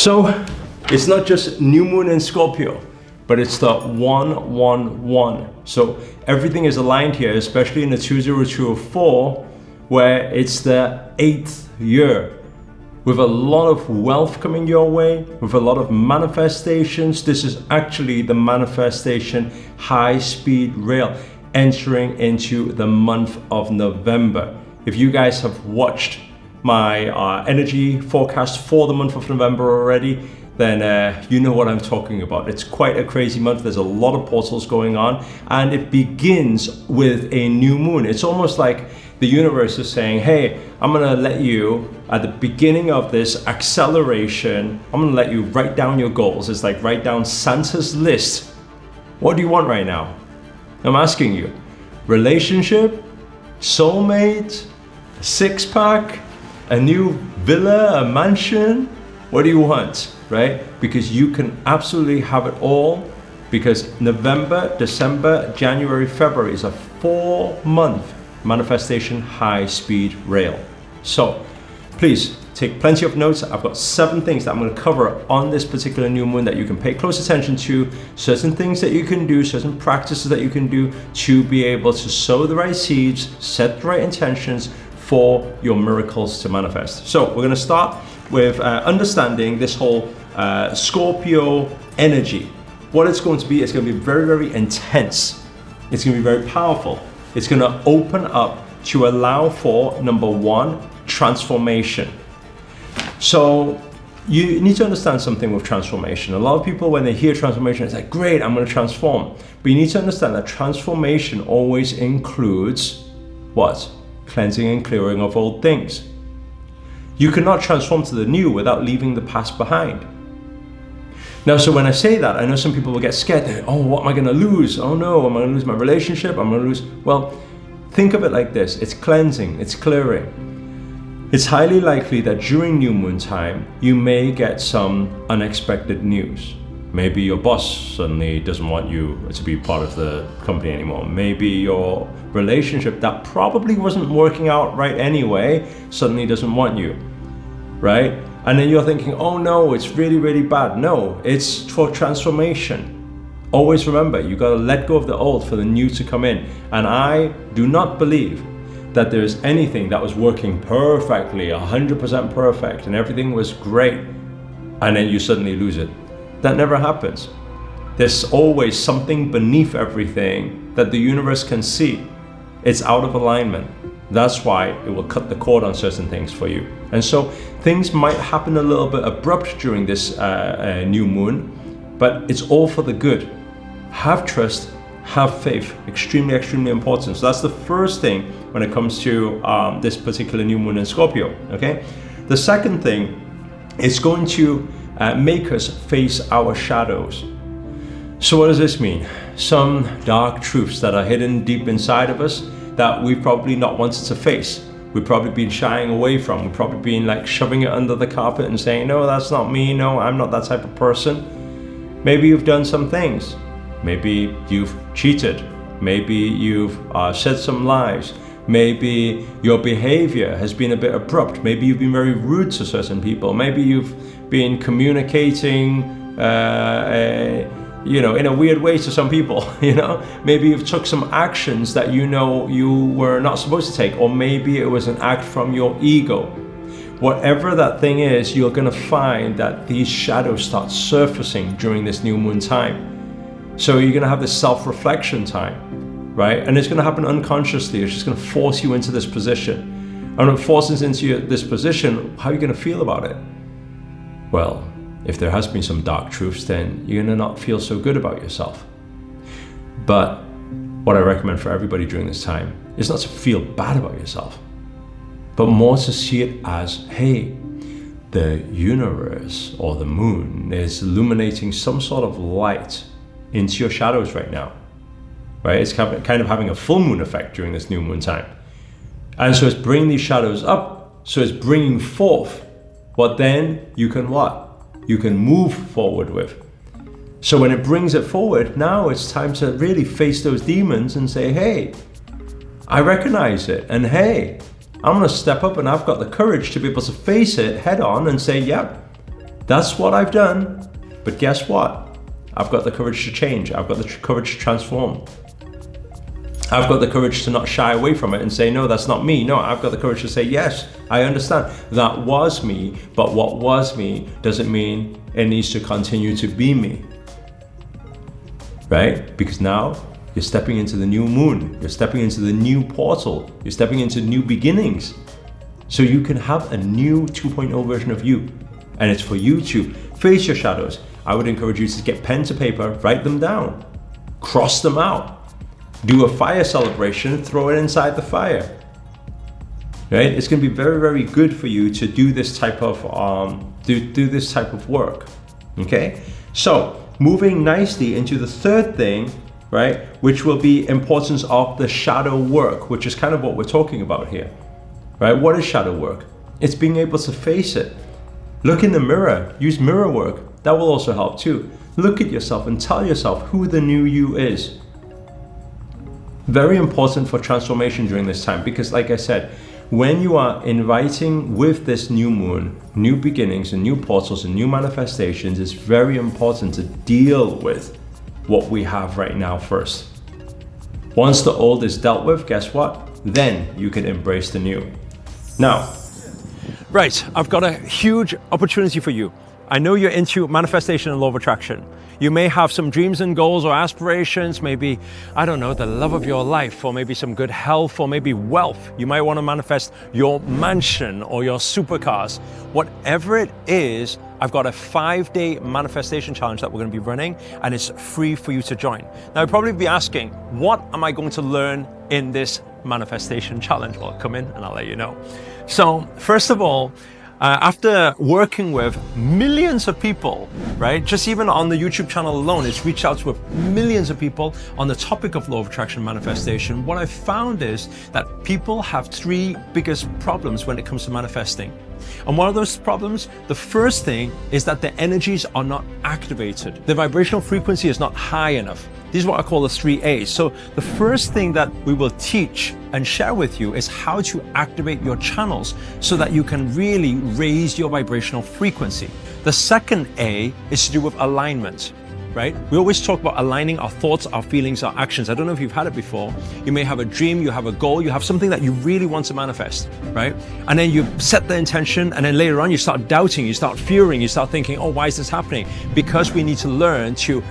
So it's not just new moon in Scorpio, but it's the 111. So everything is aligned here, especially in the 2024, where it's the 8th year. With a lot of wealth coming your way, with a lot of manifestations. This is actually the manifestation high-speed rail entering into the month of November. If you guys have watched my energy forecast for the month of November already, then you know what I'm talking about. It's quite a crazy month. There's a lot of portals going on, and it begins with a new moon. It's almost like the universe is saying, hey, I'm gonna let you, at the beginning of this acceleration, I'm gonna let you write down your goals. It's like write down Santa's list. What do you want right now? I'm asking you. Relationship, soulmate, a six-pack, a new villa, a mansion? What do you want, right? Because you can absolutely have it all, because November, December, January, February is a 4-month manifestation high-speed rail. So please take plenty of notes. I've got 7 things that I'm going to cover on this particular new moon that you can pay close attention to, certain things that you can do, certain practices that you can do to be able to sow the right seeds, set the right intentions for your miracles to manifest. So we're going to start with understanding this whole Scorpio energy. What it's going to be, it's going to be very, very intense. It's going to be very powerful. It's going to open up to allow for, number 1, transformation. So you need to understand something with transformation. A lot of people, when they hear transformation, it's like, great, I'm going to transform. But you need to understand that transformation always includes what? Cleansing and clearing of old things. You cannot transform to the new without leaving the past behind. Now, so when I say that, I know some people will get scared. Oh, what am I going to lose? Oh no, am I going to lose my relationship? I'm going to lose. Well, think of it like this. It's cleansing, it's clearing. It's highly likely that during new moon time, you may get some unexpected news. Maybe your boss suddenly doesn't want you to be part of the company anymore. Maybe your relationship that probably wasn't working out right anyway suddenly doesn't want you, right? And then you're thinking, oh no, it's really, really bad. No, it's for transformation. Always remember, you gotta let go of the old for the new to come in. And I do not believe that there's anything that was working perfectly, 100% perfect, and everything was great, and then you suddenly lose it. That never happens. There's always something beneath everything that the universe can see. It's out of alignment. That's why it will cut the cord on certain things for you. And so things might happen a little bit abrupt during this new moon, but it's all for the good. Have trust, have faith. Extremely, extremely important. So that's the first thing when it comes to this particular new moon in Scorpio, okay? The second thing, it's going to make us face our shadows. So what does this mean? Some dark truths that are hidden deep inside of us that we've probably not wanted to face. We've probably been shying away from. We've probably been like shoving it under the carpet and saying, no, that's not me. No, I'm not that type of person. Maybe you've done some things. Maybe you've cheated. Maybe you've said some lies. Maybe your behavior has been a bit abrupt. Maybe you've been very rude to certain people. Maybe you've been communicating in a weird way to some people, Maybe you've took some actions that you were not supposed to take, or maybe it was an act from your ego. Whatever that thing is, you're gonna find that these shadows start surfacing during this new moon time. So you're gonna have this self-reflection time, right? And it's gonna happen unconsciously. It's just gonna force you into this position. And when it forces into this position, how are you gonna feel about it? Well, if there has been some dark truths, then you're gonna not feel so good about yourself. But what I recommend for everybody during this time is not to feel bad about yourself, but more to see it as, hey, the universe or the moon is illuminating some sort of light into your shadows right now, right? It's kind of having a full moon effect during this new moon time. And so it's bringing these shadows up, so it's bringing forth what then you can what? You can move forward with. So when it brings it forward, now it's time to really face those demons and say, hey, I recognize it, and hey, I'm gonna step up and I've got the courage to be able to face it head on and say, yep, That's what I've done. But guess what? I've got the courage to change. I've got the courage to transform. I've got the courage to not shy away from it and say, no, that's not me. No, I've got the courage to say, yes, I understand. That was me, but what was me doesn't mean it needs to continue to be me. Right? Because now you're stepping into the new moon. You're stepping into the new portal. You're stepping into new beginnings. So you can have a new 2.0 version of you. And it's for you to face your shadows. I would encourage you to get pen to paper, write them down, cross them out. Do a fire celebration, throw it inside the fire. Right? It's going to be very, very good for you to do this type of do this type of work. Okay? So, moving nicely into the third thing, right, which will be importance of the shadow work, which is kind of what we're talking about here. Right? What is shadow work? It's being able to face it. Look in the mirror, use mirror work. That will also help too. Look at yourself and tell yourself who the new you is. Very important for transformation during this time, because like I said, when you are inviting with this new moon, new beginnings and new portals and new manifestations, it's very important to deal with what we have right now first. Once the old is dealt with, guess what? Then you can embrace the new. Now, right, I've got a huge opportunity for you. I know you're into manifestation and law of attraction. You may have some dreams and goals or aspirations, maybe, I don't know, the love of your life, or maybe some good health, or maybe wealth. You might want to manifest your mansion or your supercars. Whatever it is, I've got a 5-day manifestation challenge that we're going to be running, and it's free for you to join. Now, you'll probably be asking, what am I going to learn in this manifestation challenge? Well, come in and I'll let you know. So, first of all, after working with millions of people, right? Just even on the YouTube channel alone, it's reached out to millions of people on the topic of law of attraction manifestation. What I've found is that people have 3 biggest problems when it comes to manifesting. And one of those problems, the first thing is that the energies are not activated. The vibrational frequency is not high enough. These are what I call the 3 A's. So the first thing that we will teach and share with you is how to activate your channels so that you can really raise your vibrational frequency. The second A is to do with alignment, right? We always talk about aligning our thoughts, our feelings, our actions. I don't know if you've had it before. You may have a dream, you have a goal, you have something that you really want to manifest, right? And then you set the intention, and then later on you start doubting, you start fearing, you start thinking, oh, why is this happening? Because we need to learn to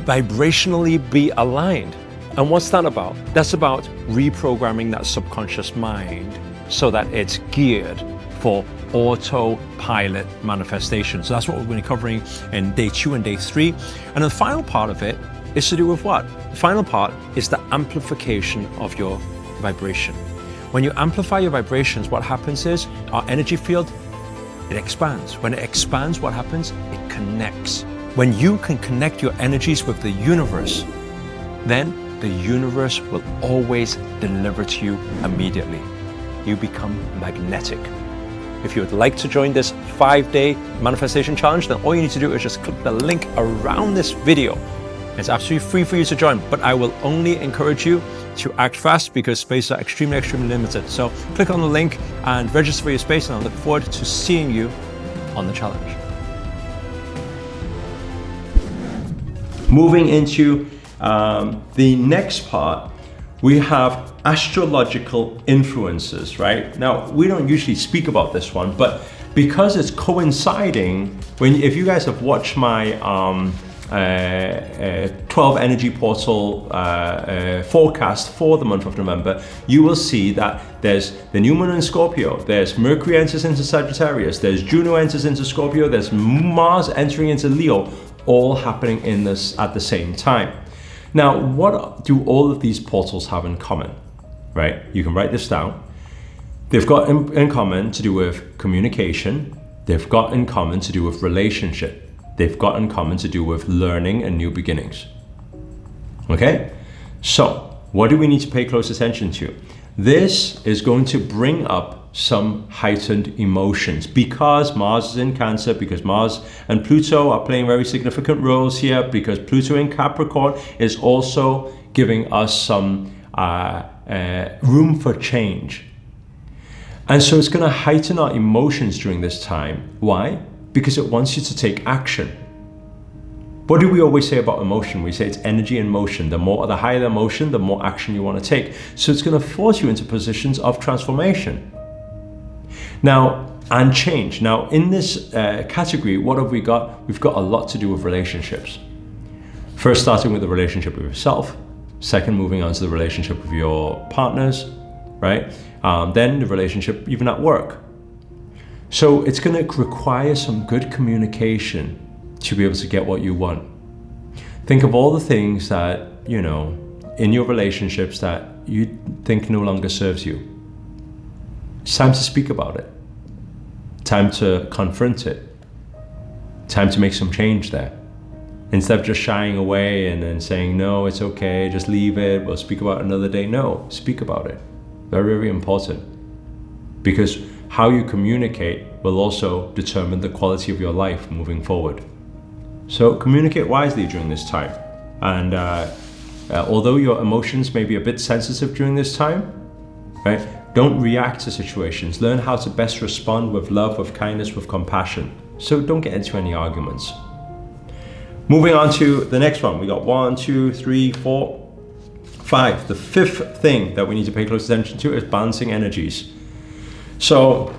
vibrationally be aligned. And what's that about? That's about reprogramming that subconscious mind so that it's geared for autopilot manifestation. So that's what we're going to be covering in day 2 and day 3. And the final part of it is to do with what? The final part is the amplification of your vibration. When you amplify your vibrations, what happens is our energy field, it expands. When it expands, what happens? It connects. When you can connect your energies with the universe, then the universe will always deliver to you immediately. You become magnetic. If you would like to join this 5-day manifestation challenge, then all you need to do is just click the link around this video. It's absolutely free for you to join, but I will only encourage you to act fast because spaces are extremely, extremely limited. So click on the link and register for your space, and I look forward to seeing you on the challenge. moving into the next part, we have astrological influences, right? Now, we don't usually speak about this one, but because it's coinciding, if you guys have watched my 12 energy portal forecast for the month of November, you will see that there's the new moon in Scorpio, there's Mercury enters into Sagittarius, there's Juno enters into Scorpio, there's Mars entering into Leo, all happening in this at the same time. Now, what do all of these portals have in common, right? You can write this down. They've got in common to do with communication. They've got in common to do with relationship. They've got in common to do with learning and new beginnings. Okay? So, what do we need to pay close attention to? This is going to bring up some heightened emotions because Mars is in Cancer, because Mars and Pluto are playing very significant roles here, because Pluto in Capricorn is also giving us some room for change. And so it's going to heighten our emotions during this time. Why? because it wants you to take action. What do we always say about emotion? We say it's energy in motion. The higher the emotion, the more action you want to take. So it's going to force you into positions of transformation. Now, and change. Now, in this category, what have we got? We've got a lot to do with relationships. First, starting with the relationship with yourself. Second, moving on to the relationship with your partners, right? Then the relationship even at work. So it's going to require some good communication to be able to get what you want. Think of all the things that, in your relationships that you think no longer serves you. It's time to speak about it. Time to confront it. Time to make some change there. Instead of just shying away and then saying, no, it's okay, just leave it, we'll speak about it another day. No, speak about it. Very, very important. Because how you communicate will also determine the quality of your life moving forward. So communicate wisely during this time. And although your emotions may be a bit sensitive during this time, right? Don't react to situations. Learn how to best respond with love, with kindness, with compassion. So don't get into any arguments. Moving on to the next one. We got 1, 2, 3, 4, 5. The fifth thing that we need to pay close attention to is balancing energies. So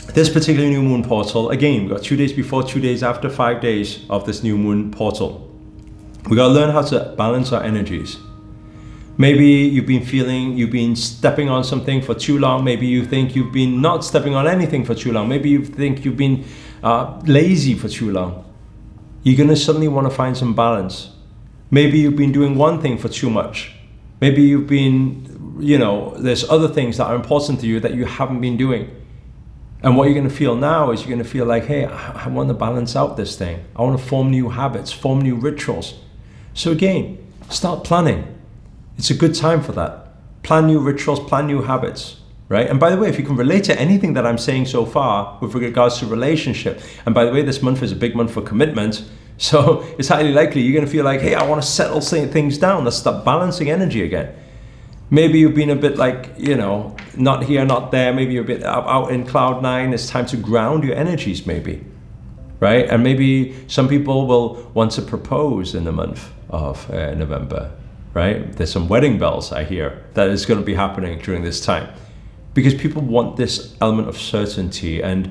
this particular new moon portal, again, we got 2 days before, 2 days after, 5 days of this new moon portal. We got to learn how to balance our energies. Maybe you've been stepping on something for too long. Maybe you think you've been not stepping on anything for too long. Maybe you think you've been lazy for too long. You're going to suddenly want to find some balance. Maybe you've been doing one thing for too much. Maybe you've been, there's other things that are important to you that you haven't been doing. And what you're going to feel now is you're going to feel like, hey, I want to balance out this thing. I want to form new habits, form new rituals. So again, start planning. It's a good time for that. Plan new rituals, plan new habits, right? And by the way, if you can relate to anything that I'm saying so far with regards to relationship, and by the way, this month is a big month for commitment, so it's highly likely you're going to feel like, hey, I want to settle things down. Let's start balancing energy again. Maybe you've been a bit like, not here, not there. Maybe you're a bit out in cloud 9. It's time to ground your energies maybe, right? And maybe some people will want to propose in the month of November, right? There's some wedding bells I hear that is going to be happening during this time because people want this element of certainty, and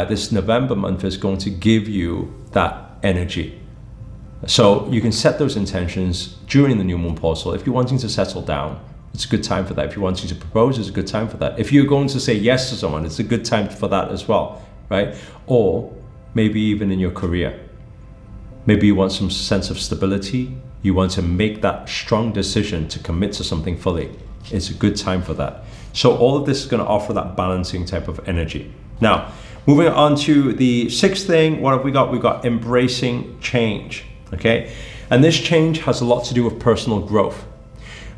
this November month is going to give you that energy. So you can set those intentions during the new moon portal. If you're wanting to settle down, it's a good time for that. If you're wanting to propose, it's a good time for that. If you're going to say yes to someone, it's a good time for that as well, right? Or maybe even in your career. Maybe you want some sense of stability. You want to make that strong decision to commit to something fully. It's a good time for that. So all of this is going to offer that balancing type of energy. Now, moving on to the sixth thing, what have we got? We've got embracing change, okay? And this change has a lot to do with personal growth.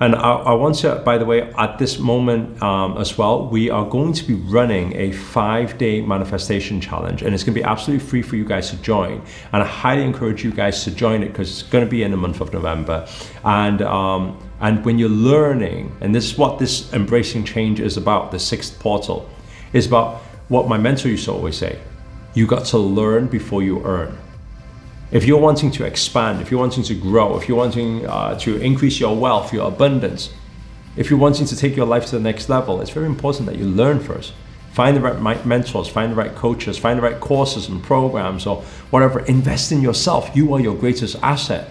And I want to, by the way, at this moment as well, we are going to be running a 5-day manifestation challenge, and it's going to be absolutely free for you guys to join. And I highly encourage you guys to join it because it's going to be in the month of November. And when you're learning, and this is what this embracing change is about, the sixth portal, is about what my mentor used to always say: you got to learn before you earn. If you're wanting to expand, if you're wanting to grow, if you're wanting to increase your wealth, your abundance, if you're wanting to take your life to the next level, it's very important that you learn first. Find the right mentors, find the right coaches, find the right courses and programs or whatever. Invest in yourself. You are your greatest asset,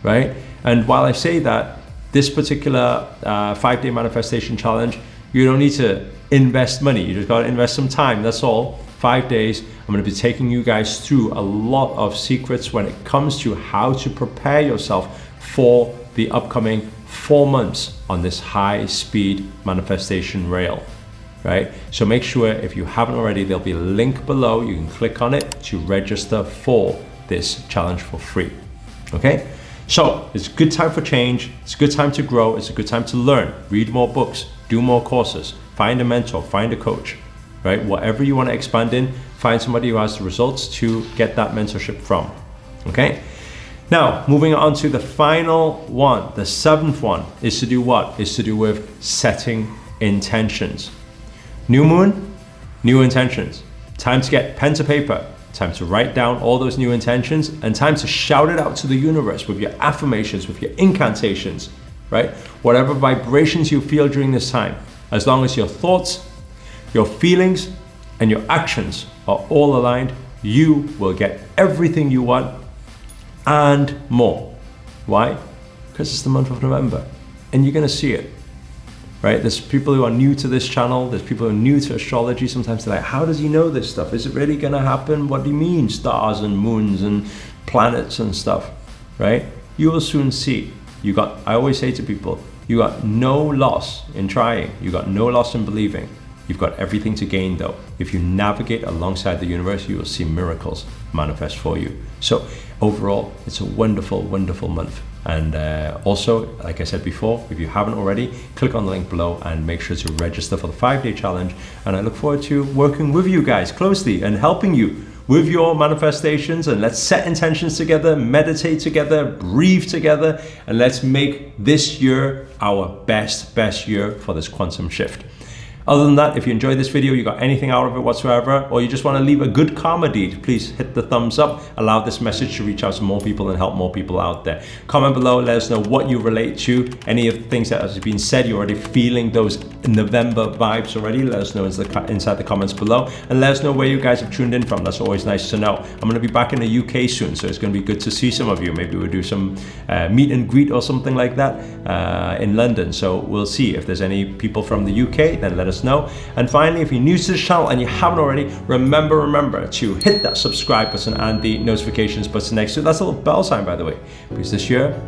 right? And while I say that, this particular 5-day manifestation challenge, you don't need to invest money. You just got to invest some time. That's all. 5 days. I'm going to be taking you guys through a lot of secrets when it comes to how to prepare yourself for the upcoming 4 months on this high-speed manifestation rail, right? So make sure, if you haven't already, there'll be a link below. You can click on it to register for this challenge for free, okay? So it's a good time for change. It's a good time to grow. It's a good time to learn. Read more books, do more courses, find a mentor, find a coach, right? Whatever you want to expand in, find somebody who has the results to get that mentorship from, okay? Now, moving on to the final one, the seventh one, is to do what? Is to do with setting intentions. New moon, new intentions. Time to get pen to paper. Time to write down all those new intentions and time to shout it out to the universe with your affirmations, with your incantations, right? Whatever vibrations you feel during this time, as long as your thoughts, your feelings, and your actions are all aligned, you will get everything you want and more. Why? Because it's the month of November and you're gonna see it. Right? There's people who are new to this channel, there's people who are new to astrology. Sometimes they're like, how does he know this stuff? Is it really gonna happen? What do you mean, stars and moons and planets and stuff, right? You will soon see. I always say to people, you got no loss in trying, you got no loss in believing. You've got everything to gain though. If you navigate alongside the universe, you will see miracles manifest for you. So overall, it's a wonderful, wonderful month. And also, like I said before, if you haven't already, click on the link below and make sure to register for the 5-day challenge. And I look forward to working with you guys closely and helping you with your manifestations. And let's set intentions together, meditate together, breathe together, and let's make this year our best year for this quantum shift. Other than that, if you enjoyed this video, you got anything out of it whatsoever, or you just want to leave a good karma deed, please hit the thumbs up. Allow this message to reach out to more people and help more people out there. Comment below, let us know what you relate to. Any of the things that has been said, you're already feeling those November vibes already. Let us know inside the comments below, and let us know where you guys have tuned in from. That's always nice to know. I'm going to be back in the UK soon, so it's going to be good to see some of you. Maybe we'll do some meet and greet or something like that in London. So we'll see if there's any people from the UK, then let us know. And finally, if you're new to this channel and you haven't already, remember to hit that subscribe button and the notifications button next to it. That's a little bell sign, by the way, because this year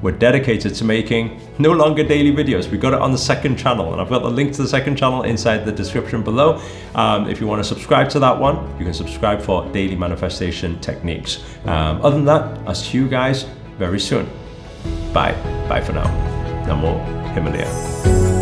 we're dedicated to making no longer daily videos. We got it on the second channel, and I've got the link to the second channel inside the description below. If you want to subscribe to that one, you can subscribe for daily manifestation techniques. Other than that, I'll see you guys very soon. Bye for now. Namo Himalaya.